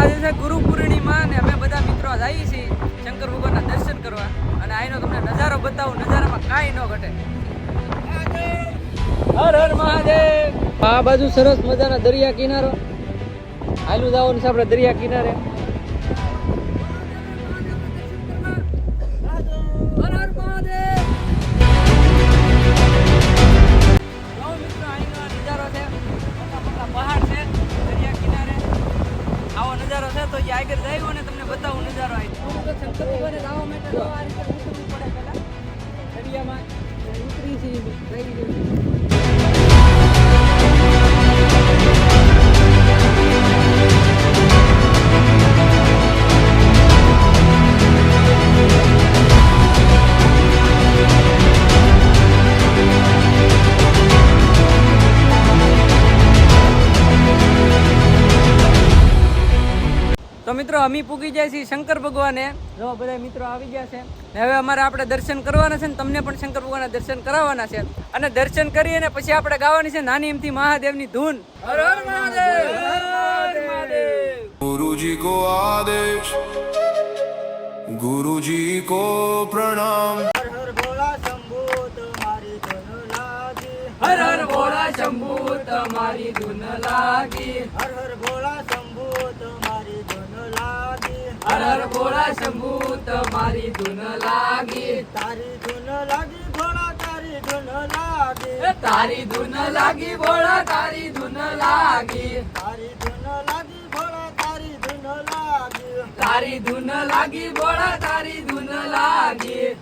આજે છે ગુરુ પૂર્ણિમા અને અમે બધા મિત્રો જઈએ છીએ શંકર ભગવાનના દર્શન કરવા અને આનો તમને નજારો બતાવું. નજારામાં કાંઈ ન ઘટે. હર હર મહાદેવ. આ બાજુ સરસ મજાના દરિયા કિનારો. હાલું જવાનું છે આપણે દરિયા કિનારે. હર હર મહાદેવ. મિત્રો અહીંનો નજારો છે. મોટા પહાડ છે દરિયા કિનારે. આવો નજારો છે તો આગળ જાય ને તમને બતાવું નજારો. શંકર ભગવાને જવા માટે તો આ રીતે ઉતરવું પડે પહેલા દરિયામાં. ઉતરી છે તો મિત્રો અમે પૂગી જાય છે શંકર ભગવાને. જો બધા મિત્રો આવી ગયા છે ને હવે અમારે આપણે દર્શન કરવાના છે ને તમને પણ શંકર ભગવાનના દર્શન કરાવવાના છે. અને દર્શન કરીને પછી આપણે ગાવાની છે નાની એમથી મહાદેવની ધૂન. હર હર મહાદેવ. હર હર મહાદેવ. गुरुजी को आदेश, गुरुजी को प्रणाम. हर हर भोला शंभू तुम्हारी धुन लागी. હર હર ભોળા શંભુ તમારી ધૂન લાગી. हर हर भोला शंभू तुम्हारी धुन लागी. હર હર ભોળા શંભુ તમારી ધૂન લાગી. तारी धुन लागी भोला तारी धुन लागी. તારી ધૂન લાગી ભોળા તારી ધૂન લાગી. तारी धुन लागी भोला तारी धुन लागी. તારી ધૂન લાગી ભોળા તારી ધૂન લાગી.